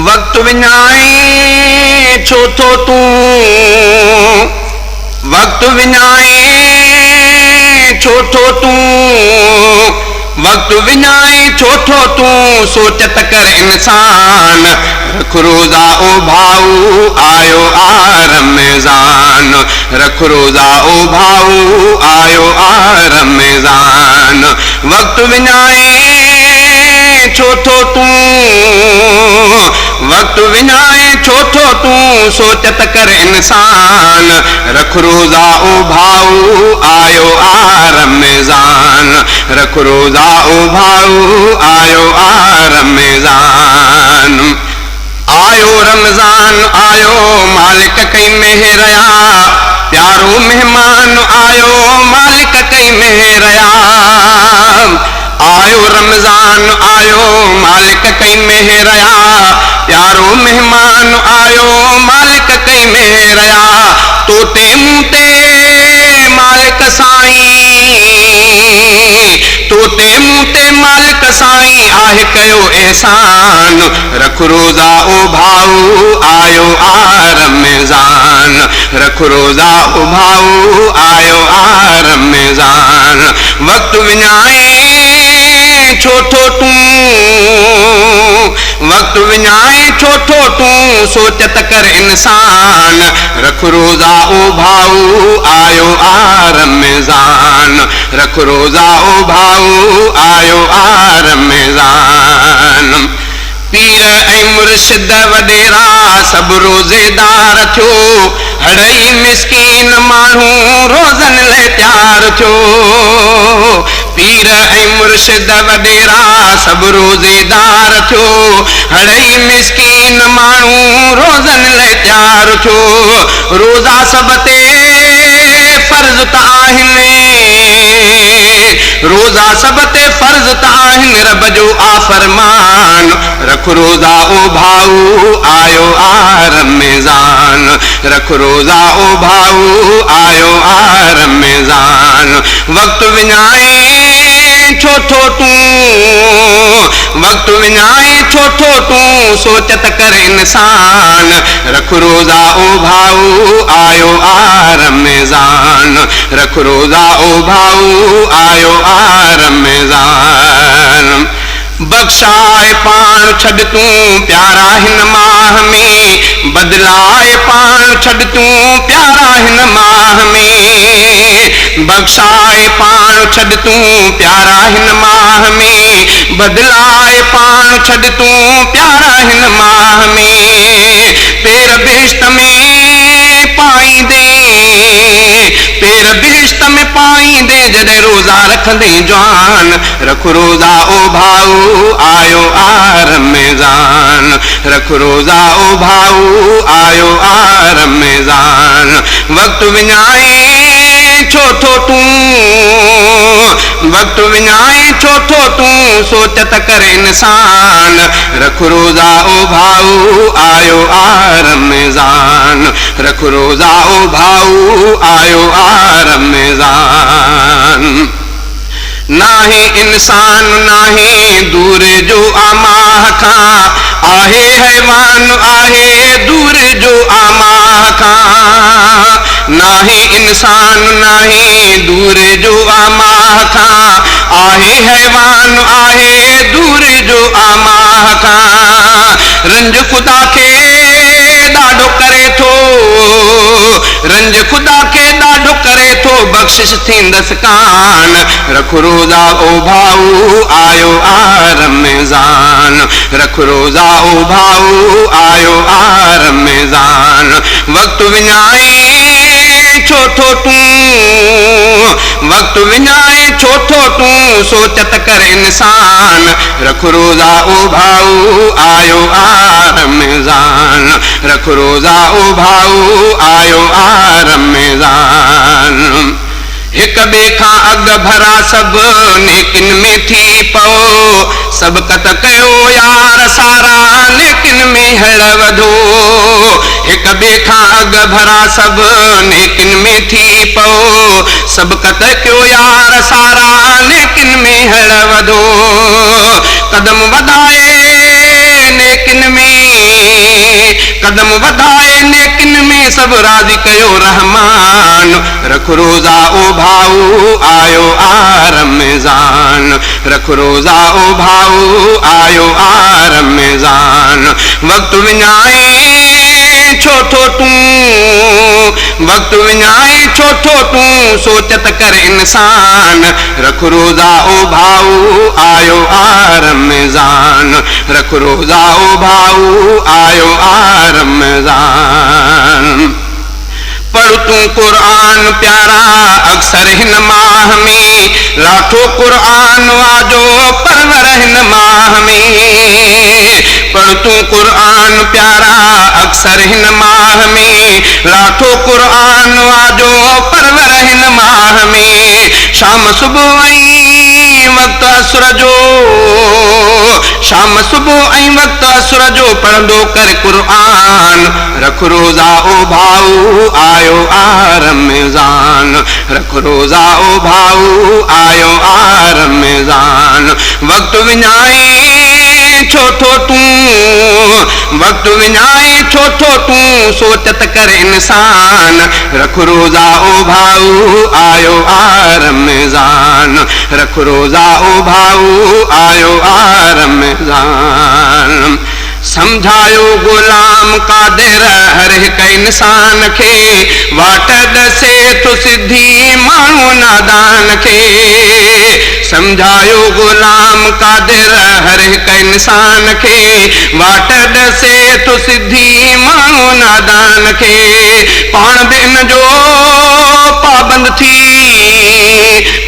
वक्त विञाए छो थो तूं वक्त विञाए छो थो तूं वक्त विञाए छो थो तूं सोचत कर इंसान रख रोज़ा ओ भाऊ आयो आ रमज़ान रख रोज़ा ओ भाऊ आयो आ रमज़ान वक्त विञाए छो थो तूं वक्त विञाए छो थो तूं सोचत कर इंसान रख रोज़ा ओ भाऊ आयो आ रमज़ान रख रोज़ा ओ भाऊ आयो आ रमज़ान आयो रमज़ान आयो मालिक कई मेहरया प्यारो मेहमान आयो मालिक कई मेहरया आयो रमज़ान आयो मालिक कई मेहरया प्यारो मेहमान आयो मालिक कई मेहरया तोते मूते मालिक साईं तोते मूते मालिक साईं आहे कयो एहसान रख रोज़ा ओ भाऊ आयो आ रमज़ान रख रोज़ा ओ भाऊ आयो आ रमज़ान वक्त विञाए छो थो तूं वक्त विञाए छो थो तूं सोचत कर इंसान रख रोज़ा ओ भाऊ आयो आ रमज़ान रख रोज़ा ओ भाऊ आयो आ रमज़ान पीर ऐं मुर्शिद वॾेरा सभु रोज़ेदार थियो हड़ई मिस्कीन माण्हू रोज़नि लाइ तयारु थियो पीर ऐं मुर्शिद वॾेरा सभु रोज़ेदार थियो हड़ई मिस्कीन माण्हू रोज़नि लाइ तयारु थियो रोज़ा सभ ते फर्ज़ त आहिनि रोज़ा सभ ते फर्ज़ त आहिनि रब जो आ फरमान रख रोज़ा ओ भाऊ आयो आ रमज़ान रख रोज़ा ओ भाऊ आयो आ रमज़ान वक्त विञाए छो थो तूं वक्त विञाए छो थो तूं सोचत कर इंसान रख रोज़ा ओ भाऊ आयो आ रमज़ान रख रोज़ा ओ भाऊ आयो आ रमज़ान बख्शाए पाण छॾ तूं प्यारा हिन माह में बदलाए पाण छॾ तूं प्यारा हिन माह में बख्शाए पाण छॾ तूं प्यारा हिन माह में बदलाए पाण छॾ तूं प्यारा हिन माह में पेर बेश्त में पाईंदे पेर बेश्त में पाईंदे जॾहिं रोज़ा रखंदे जवान रख रोज़ा ओ भाऊ आयो आ रमज़ान रख रोज़ा ओ भाऊ आयो आ रमज़ान वक्त विञाए छो थो तूं वक्त विञाए छो थो तूं सोचत कर इंसान रख रोज़ा ओ भाऊ आयो आ रमज़ान रख रोज़ा ओ भाऊ आयो आ रमज़ान नाहे इंसान नाहे दूर जो आमाह खां आहे हैवान आहे दूर जो आमाह खां नाहे इंसान नाहे दूर जो आमाह खां आहे हैवान आहे दूर जो आमाह खां रंज खुदा खे ॾाढो करे थो रंज खुदा खे ॾाढो करे थो बख़्शिश थींदसि कान रख रोज़ा ओ भाऊ आयो आ रमज़ान रख रोज़ा ओ भाऊ आयो आ रमज़ान वक्त विञाए छो थो तूं वक्त विञाए छो थो तूं सोचत कर इंसान रख रोज़ा ओ भाऊ आयो आ रमज़ान रख रोज़ा ओ भाऊ आयो आ रमज़ान हिक ॿिए खां अॻ भरा सभु नेकिन में थी पओ सबक़त कयो यार सारा नेकिन में हड़ वधो हिक ॿिए खां अॻ भरा सभु नेकिन में थी पओ सबक़त कयो यार सारा नेकिन में हड़ वधो कदम वधाए नेकिन में कदम वधाए नेकिन में सब राज़ी कयो रहमान रख रोज़ा ओ भाऊ आयो आ रमज़ान रख रोज़ा ओ भाऊ आयो आ रमज़ान वक्त विञाए छो थो तूं वक्त विञाए छो थो तूं सोचत कर इंसान रख रोज़ा ओ भाऊ आयो आ रमज़ान रख रोज़ा ओ भाऊ आयो आ रमज़ान पढ़ तूं क़ुरान प्यारा अक्सर हिन माह में लाठो क़ुरान वाजो परवर हिन माह में पढ़ तूं क़ुरान प्यारा अक्सर हिन माह में लाठो क़ुरान वाजो परवर हिन माह में शाम सुबुह ऐं वक़्तु असुर जो शाम सुबुह ऐं वक़्तु असुर जो पढ़ंदो कर क़ुरान रख रोज़ा ओ भाऊ आयो आ रमज़ान रख रोज़ा ओ भाऊ आयो आ रमज़ान वक्त विञाए छो थो तूं वक्त विञाए छो थो तूं सोचत कर इंसान रख रोज़ा ओ भाऊ आयो आ रमज़ान रख रोज़ा ओ भाऊ आयो आ रमज़ान समझायो गुलाम कादिर हर हिक इंसान खे वाट ॾसे थो सिधी माण्हू नादान खे समझायो गुलाम कादिर हर हिक इंसान खे वाट ॾसे थो सिधी माण्हू नादान खे पाण बि इन जो पाबंद थी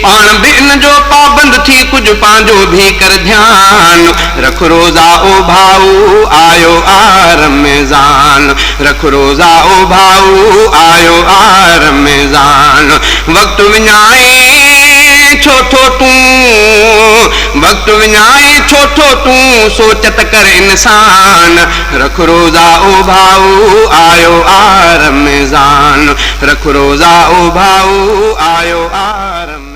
पाण बि इन जो पाबंद थी कुझु पंहिंजो भी कर ध्यान रख रोज़ा ओ भाऊ आयो आ रमज़ान रख रोज़ा ओ भाऊ आयो आ रमज़ान वक्त विञाए छो थो तूं वक्त विञाए छो थो तूं सोचत कर इंसान रख रोज़ा ओ भाऊ आयो आ रमज़ान रख रोज़ा ओ भाऊ आयो आ रमज़ान